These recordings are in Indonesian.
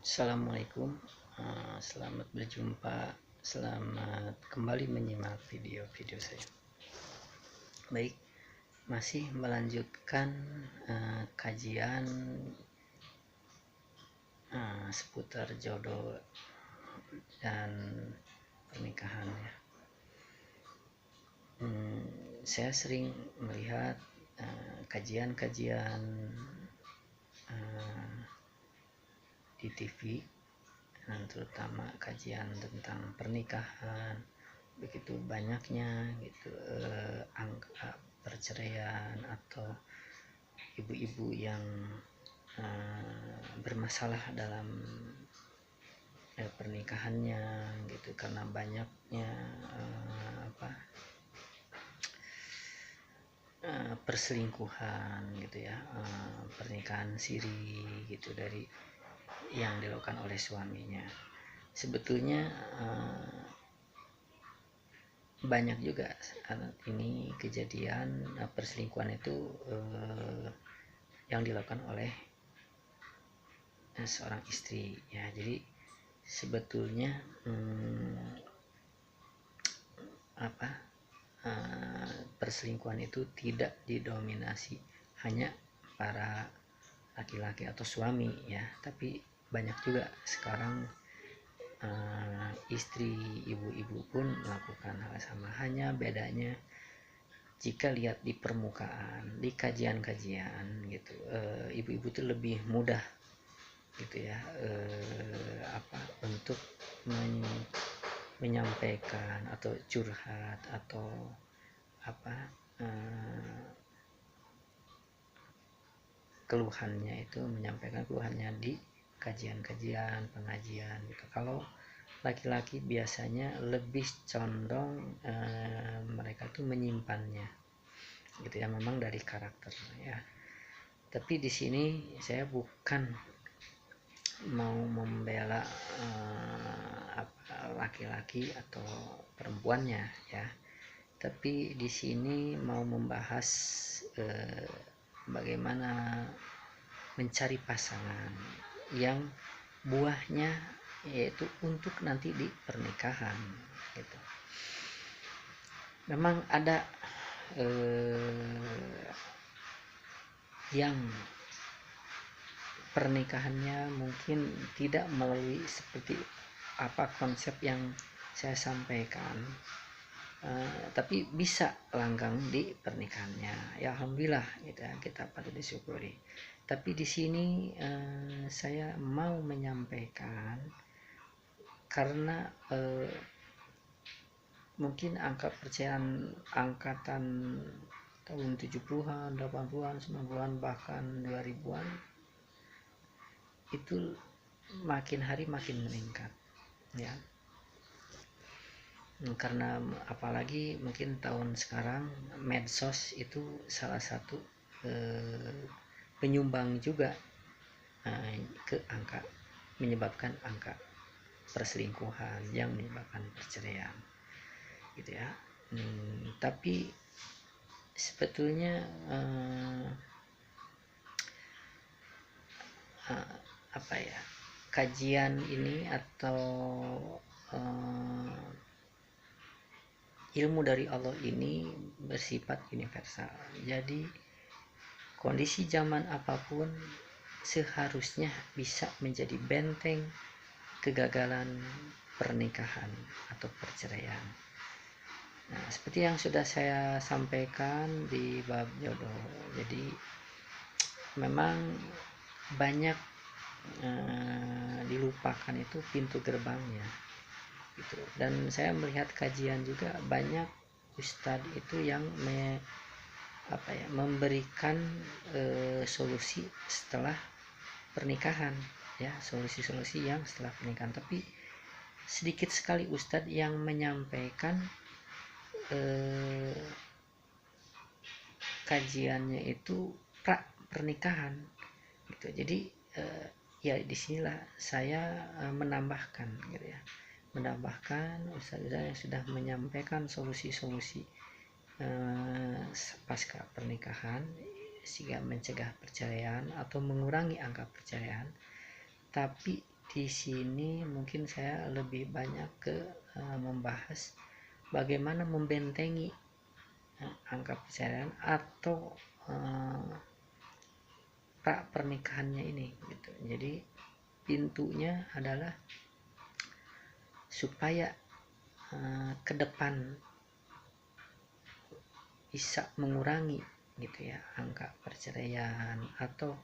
Assalamualaikum, selamat berjumpa, selamat kembali menyimak video-video saya. Baik, masih melanjutkan kajian seputar jodoh dan pernikahan ya. Saya sering melihat kajian-kajian di TV, dan terutama kajian tentang pernikahan, begitu banyaknya gitu angka perceraian atau ibu-ibu yang bermasalah dalam pernikahannya gitu karena banyaknya perselingkuhan gitu ya, pernikahan siri gitu dari yang dilakukan oleh suaminya. Sebetulnya banyak juga ini kejadian perselingkuhan itu yang dilakukan oleh seorang istri ya. Jadi sebetulnya perselingkuhan itu tidak didominasi hanya para laki-laki atau suami ya, tapi banyak juga sekarang istri, ibu-ibu pun melakukan hal sama. Hanya bedanya jika lihat di permukaan, di kajian-kajian gitu, ibu-ibu itu lebih mudah gitu ya, untuk menyampaikan atau curhat atau keluhannya, itu menyampaikan keluhannya di kajian-kajian pengajian gitu. Kalau laki-laki biasanya lebih condong mereka tuh menyimpannya gitu ya, memang dari karakter ya. Tapi di sini saya bukan mau membela laki-laki atau perempuannya ya, tapi di sini mau membahas bagaimana mencari pasangan yang buahnya yaitu untuk nanti di pernikahan gitu. Memang ada yang pernikahannya mungkin tidak melalui seperti apa konsep yang saya sampaikan, tapi bisa langgeng di pernikahannya ya, alhamdulillah gitu ya, kita patut disyukuri. Tapi di sini saya mau menyampaikan karena mungkin angka perceraian angkatan tahun 70-an, 80-an, 90-an, bahkan 2000-an itu makin hari makin meningkat ya. Karena apalagi mungkin tahun sekarang medsos itu salah satu penyumbang juga ke angka, menyebabkan angka perselingkuhan yang menyebabkan perceraian gitu ya. Tapi sebetulnya kajian ini atau ilmu dari Allah ini bersifat universal. Jadi kondisi zaman apapun seharusnya bisa menjadi benteng kegagalan pernikahan atau perceraian. Nah, seperti yang sudah saya sampaikan di bab jodoh, jadi memang banyak dilupakan itu pintu gerbangnya gitu. Dan saya melihat kajian juga banyak ustadz itu yang memberikan solusi setelah pernikahan ya, solusi-solusi yang setelah pernikahan. Tapi sedikit sekali ustadz yang menyampaikan kajiannya itu pra pernikahan gitu. Jadi ya disinilah saya menambahkan gitu ya, menambahkan ustaz-ustaz yang sudah menyampaikan solusi-solusi pasca pernikahan sehingga mencegah perceraian atau mengurangi angka perceraian. Tapi di sini mungkin saya lebih banyak ke membahas bagaimana membentengi angka perceraian atau pra pernikahannya ini gitu. Jadi pintunya adalah supaya ke depan bisa mengurangi gitu ya angka perceraian atau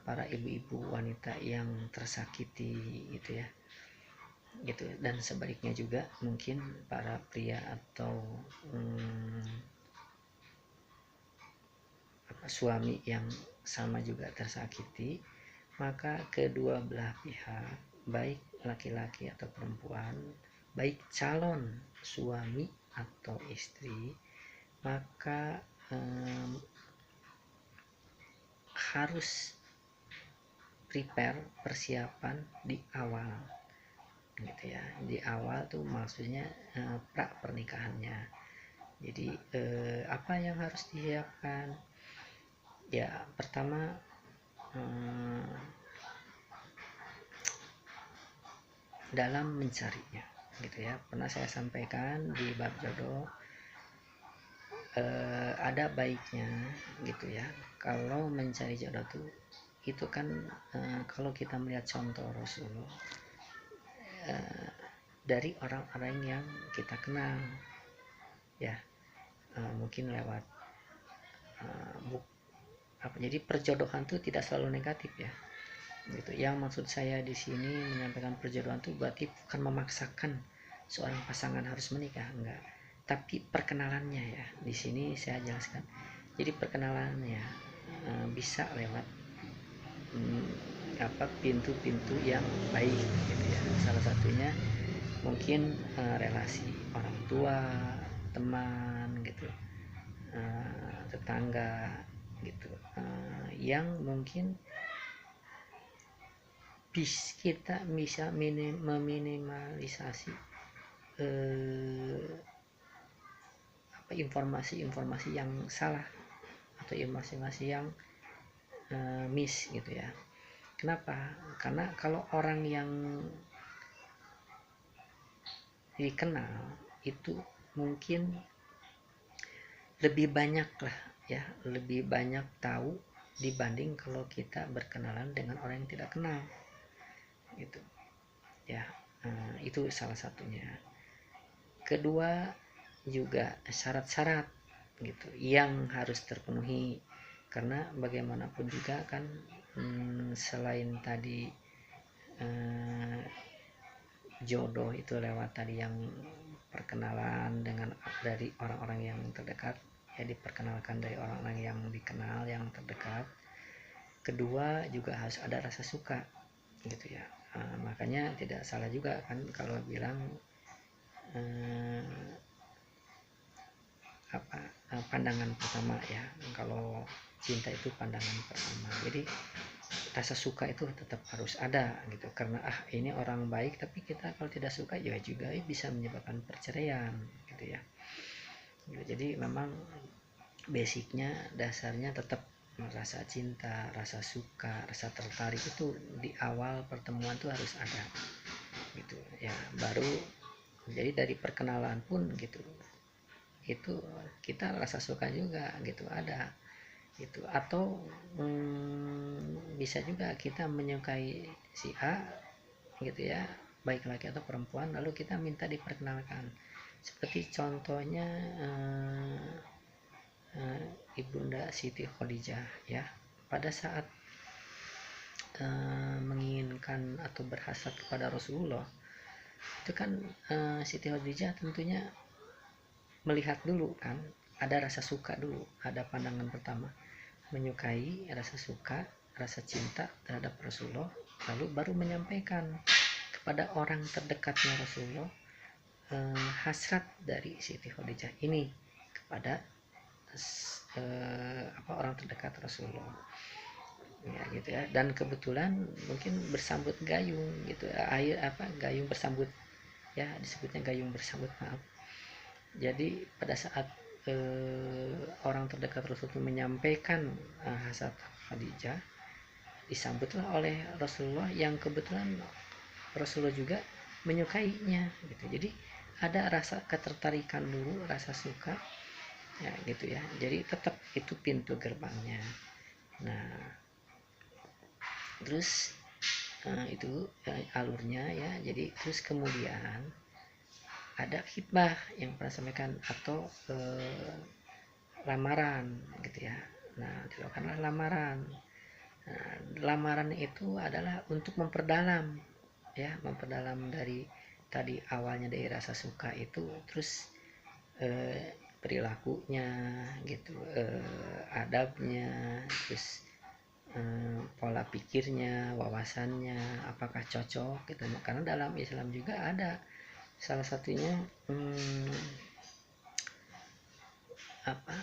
para ibu-ibu wanita yang tersakiti gitu ya gitu. Dan sebaliknya juga mungkin para pria atau suami yang sama juga tersakiti, maka kedua belah pihak, baik laki-laki atau perempuan, baik calon suami atau istri, maka harus prepare, persiapan di awal gitu ya. Di awal tuh maksudnya pra pernikahannya. Jadi apa yang harus disiapkan? Ya pertama dalam mencarinya gitu ya. Pernah saya sampaikan di bab jodoh, ada baiknya gitu ya kalau mencari jodoh tuh itu kan kalau kita melihat contoh Rasulullah dari orang-orang yang kita kenal ya, mungkin lewat jadi perjodohan tuh tidak selalu negatif ya gitu. Yang maksud saya di sini menyampaikan perjodohan tuh berarti bukan memaksakan seorang pasangan harus menikah, enggak, tapi perkenalannya ya. Di sini saya jelaskan. Jadi perkenalannya bisa lewat pintu-pintu yang baik gitu ya. Salah satunya mungkin relasi orang tua, teman gitu, tetangga gitu, yang mungkin kita bisa meminimalisasi informasi-informasi yang salah atau informasi yang miss gitu ya. Kenapa? Karena kalau orang yang dikenal itu mungkin lebih banyak lah ya, lebih banyak tahu dibanding kalau kita berkenalan dengan orang yang tidak kenal gitu ya. Itu salah satunya. Kedua juga syarat-syarat gitu yang harus terpenuhi, karena bagaimanapun juga kan selain tadi jodoh itu lewat tadi yang perkenalan dengan dari orang-orang yang terdekat ya, diperkenalkan dari orang-orang yang dikenal yang terdekat. Kedua juga harus ada rasa suka gitu ya. Makanya tidak salah juga kan kalau bilang pandangan pertama ya, kalau cinta itu pandangan pertama. Jadi rasa suka itu tetap harus ada gitu, karena ini orang baik tapi kita kalau tidak suka ya juga bisa menyebabkan perceraian gitu ya. Jadi memang basicnya, dasarnya tetap rasa cinta, rasa suka, rasa tertarik itu di awal pertemuan tuh harus ada gitu ya. Baru jadi dari perkenalan pun gitu itu kita rasa suka juga gitu ada gitu. Atau bisa juga kita menyukai si A gitu ya, baik laki atau perempuan, lalu kita minta diperkenalkan. Seperti contohnya Ibunda Siti Khadijah ya, pada saat menginginkan atau berhasrat kepada Rasulullah itu kan Siti Khadijah tentunya melihat dulu kan, ada rasa suka dulu, ada pandangan pertama, menyukai, rasa suka, rasa cinta terhadap Rasulullah, lalu baru menyampaikan kepada orang terdekatnya Rasulullah hasrat dari Siti Khadijah ini kepada orang terdekat Rasulullah ya gitu ya. Dan kebetulan mungkin bersambut gayung gitu, gayung bersambut ya, disebutnya gayung bersambut, maaf. Jadi pada saat orang terdekat Rasul itu menyampaikan hasrat Khadijah, disambutlah oleh Rasulullah yang kebetulan Rasulullah juga menyukainya gitu. Jadi ada rasa ketertarikan dulu, rasa suka ya gitu ya. Jadi tetap itu pintu gerbangnya. Nah terus itu alurnya ya. Jadi terus kemudian ada khitbah yang pernah sampaikan atau lamaran gitu ya. Nah dilakukanlah lamaran. Nah, lamaran itu adalah untuk memperdalam ya, memperdalam dari tadi awalnya dari rasa suka itu, terus perilakunya gitu, adabnya, terus pola pikirnya, wawasannya, apakah cocok gitu. Karena dalam Islam juga ada salah satunya apa,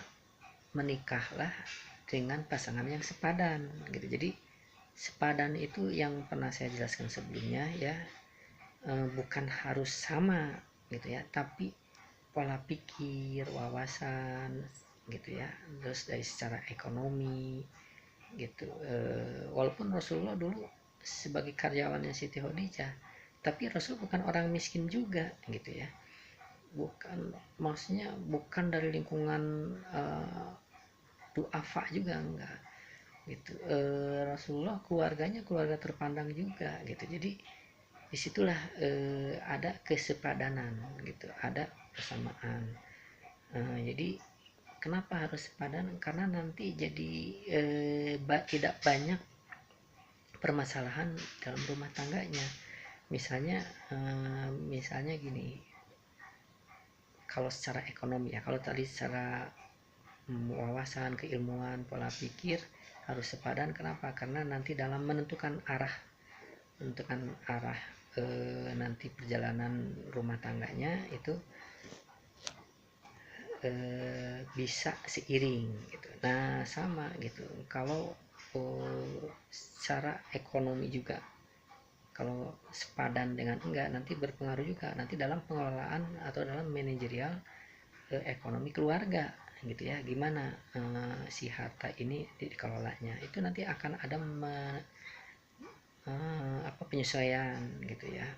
menikahlah dengan pasangan yang sepadan gitu. Jadi sepadan itu yang pernah saya jelaskan sebelumnya ya, bukan harus sama gitu ya, tapi pola pikir, wawasan gitu ya, terus dari secara ekonomi gitu. Walaupun Rasulullah dulu sebagai karyawannya Siti Khadijah, tapi Rasul bukan orang miskin juga gitu ya, bukan, maksudnya bukan dari lingkungan duafa juga enggak gitu. Rasulullah keluarganya keluarga terpandang juga gitu. Jadi disitulah ada kesepadanan gitu, ada persamaan. Jadi kenapa harus sepadan? Karena nanti jadi tidak banyak permasalahan dalam rumah tangganya. Misalnya gini, kalau secara ekonomi ya, kalau tadi secara wawasan, keilmuan, pola pikir harus sepadan. Kenapa? Karena nanti dalam menentukan arah nanti perjalanan rumah tangganya itu bisa seiring gitu. Nah sama gitu, kalau secara ekonomi juga, kalau sepadan dengan enggak nanti berpengaruh juga nanti dalam pengelolaan atau dalam manajerial ekonomi keluarga gitu ya. Gimana si harta ini dikelolanya, itu nanti akan ada penyesuaian gitu ya,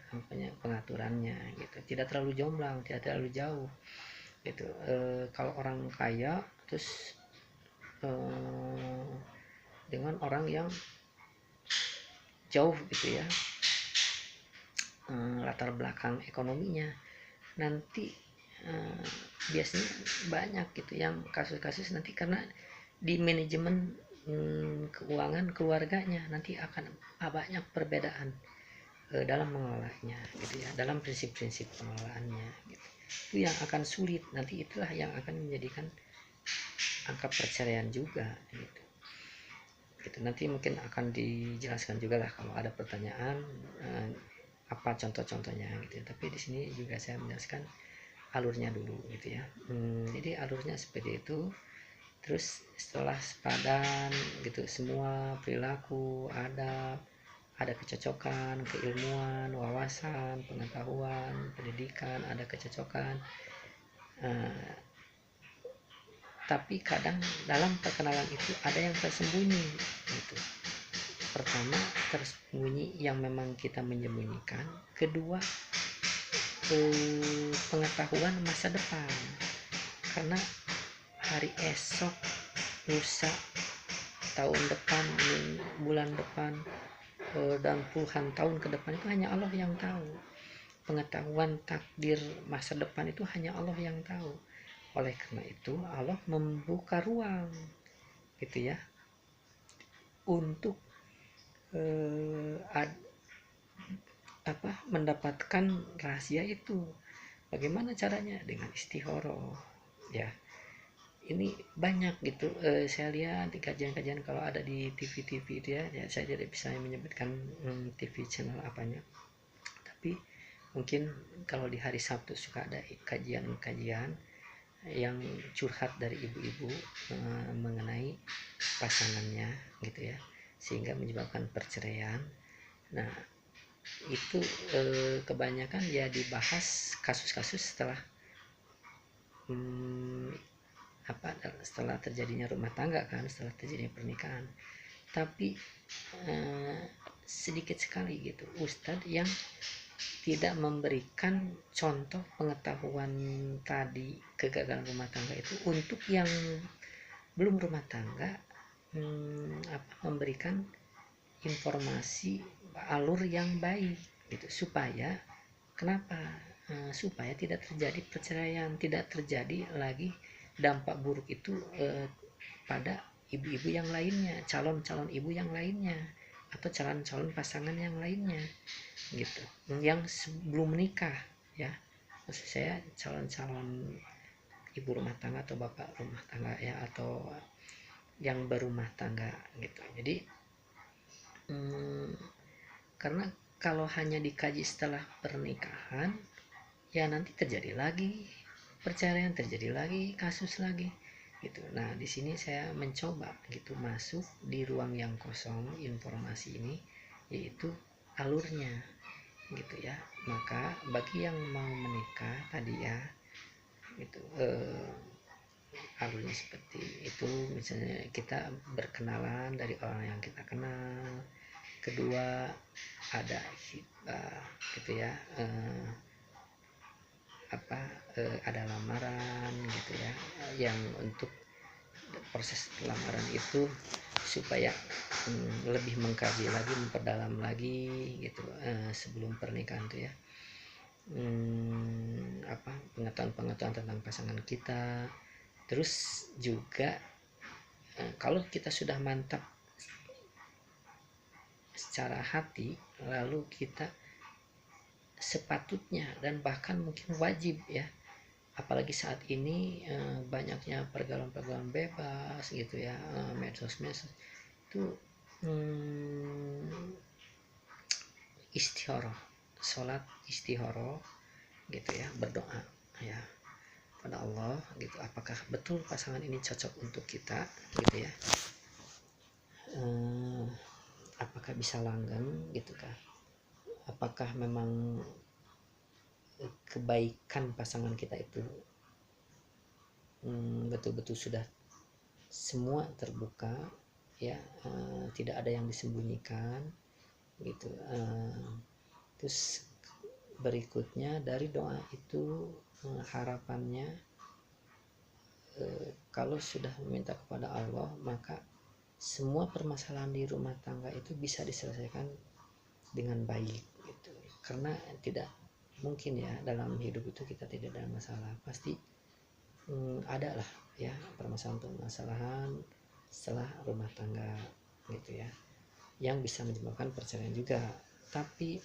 pengaturannya gitu, tidak terlalu jomblang, tidak terlalu jauh gitu. Kalau orang kaya terus dengan orang yang jauh gitu ya, latar belakang ekonominya, nanti biasanya banyak gitu yang kasus-kasus nanti karena di manajemen keuangan keluarganya nanti akan banyak perbedaan dalam mengelolanya gitu ya, dalam prinsip-prinsip pengelolaannya gitu. Itu yang akan sulit nanti, itulah yang akan menjadikan angka perceraian juga gitu. Nanti mungkin akan dijelaskan juga lah kalau ada pertanyaan apa contoh-contohnya gitu ya. Tapi di sini juga saya menjelaskan alurnya dulu gitu ya. Jadi alurnya seperti itu. Terus setelah sepadan gitu, semua perilaku, ada kecocokan, keilmuan, wawasan, pengetahuan, pendidikan, ada kecocokan. Tapi kadang dalam perkenalan itu ada yang tersembunyi gitu. Pertama, tersembunyi yang memang kita menyembunyikan. Kedua, pengetahuan masa depan, karena hari esok, lusa, tahun depan, bulan depan, dan puluhan tahun ke depan itu hanya Allah yang tahu. Pengetahuan takdir masa depan itu hanya Allah yang tahu. Oleh karena itu Allah membuka ruang gitu ya untuk mendapatkan rahasia itu. Bagaimana caranya? Dengan istikharah ya. Ini banyak gitu, saya lihat di kajian-kajian kalau ada di TV-TV itu ya, saya tidak bisa menyebutkan TV channel apanya, tapi mungkin kalau di hari Sabtu suka ada kajian-kajian yang curhat dari ibu-ibu mengenai pasangannya gitu ya, sehingga menyebabkan perceraian. Nah itu kebanyakan ya dibahas kasus-kasus setelah setelah terjadinya rumah tangga kan, setelah terjadinya pernikahan. Tapi sedikit sekali gitu ustadz yang tidak memberikan contoh pengetahuan tadi kegagalan rumah tangga itu untuk yang belum rumah tangga, memberikan informasi alur yang baik gitu supaya kenapa supaya tidak terjadi perceraian, tidak terjadi lagi dampak buruk itu pada ibu-ibu yang lainnya, calon-calon ibu yang lainnya, atau calon-calon pasangan yang lainnya gitu, yang sebelum menikah ya, maksud saya calon-calon ibu rumah tangga atau bapak rumah tangga ya, atau yang berumah tangga gitu. Jadi karena kalau hanya dikaji setelah pernikahan ya nanti terjadi lagi perceraian, terjadi lagi kasus lagi gitu. Nah di sini saya mencoba gitu masuk di ruang yang kosong informasi ini, yaitu alurnya gitu ya. Maka bagi yang mau menikah tadi ya gitu, alurnya seperti itu. Misalnya kita berkenalan dari orang yang kita kenal, kedua ada hitbah gitu ya, ada lamaran gitu ya, yang untuk proses lamaran itu supaya lebih mengkaji lagi, memperdalam lagi gitu sebelum pernikahan tuh ya, pengetahuan tentang pasangan kita. Terus juga kalau kita sudah mantap secara hati, lalu kita sepatutnya dan bahkan mungkin wajib ya, apalagi saat ini banyaknya pergaulan-pergaulan bebas gitu ya, medsos-medsos itu, istihoroh, sholat istihoroh gitu ya, berdoa ya pada Allah gitu, apakah betul pasangan ini cocok untuk kita gitu ya, apakah bisa langgeng gitu kan, apakah memang kebaikan pasangan kita itu betul-betul sudah semua terbuka ya, tidak ada yang disembunyikan gitu. Terus berikutnya dari doa itu harapannya kalau sudah meminta kepada Allah maka semua permasalahan di rumah tangga itu bisa diselesaikan dengan baik gitu. Karena tidak mungkin ya dalam hidup itu kita tidak ada masalah, pasti ada lah ya permasalahan setelah rumah tangga gitu ya, yang bisa menyebabkan perceraian juga. Tapi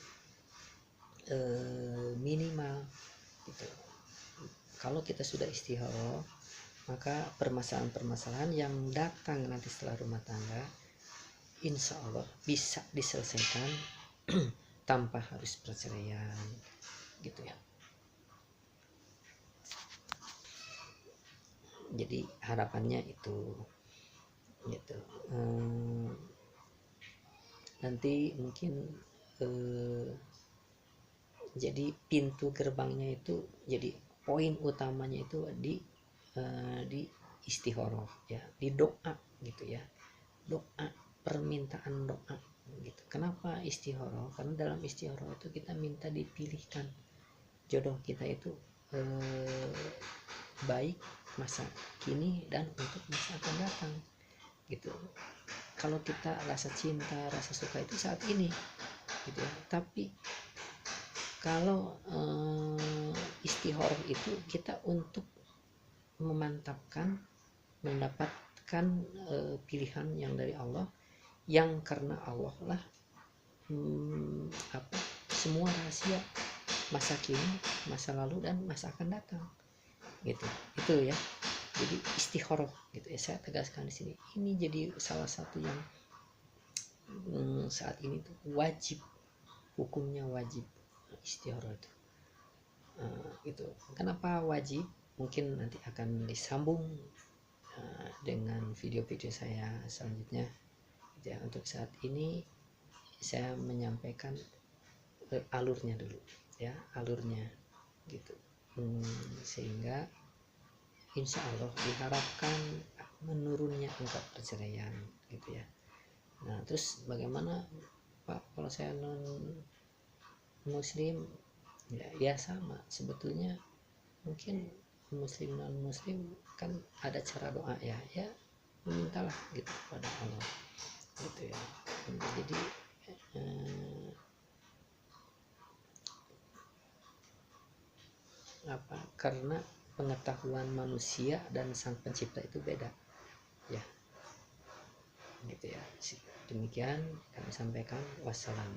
minimal gitu, kalau kita sudah istihoroh maka permasalahan-permasalahan yang datang nanti setelah rumah tangga insya Allah bisa diselesaikan tanpa harus perceraian gitu ya. Jadi harapannya itu gitu. Nanti mungkin jadi pintu gerbangnya itu, jadi poin utamanya itu di istihoroh ya, di doa gitu ya, doa, permintaan doa gitu. Kenapa istihoroh? Karena dalam istihoroh itu kita minta dipilihkan jodoh kita itu baik masa kini dan untuk masa akan datang gitu. Kalau kita rasa cinta, rasa suka itu saat ini gitu ya, tapi kalau istihoroh itu kita untuk memantapkan, mendapatkan pilihan yang dari Allah, yang karena Allah lah semua rahasia masa kini, masa lalu dan masa akan datang gitu. Itu ya, jadi istihoroh gitu ya, saya tegaskan di sini, ini jadi salah satu yang saat ini tuh wajib, hukumnya wajib istihoroh itu. Itu kenapa wajib, mungkin nanti akan disambung dengan video-video saya selanjutnya ya. Untuk saat ini saya menyampaikan alurnya dulu ya, alurnya gitu, sehingga insya Allah diharapkan menurunnya angka perceraian gitu ya. Nah terus bagaimana Pak kalau saya non muslim? Ya sama sebetulnya, mungkin muslim non muslim kan ada cara doa ya, memintalah gitu pada Allah gitu ya. Jadi karena pengetahuan manusia dan sang pencipta itu beda ya, gitu ya. Demikian kami sampaikan, wassalam.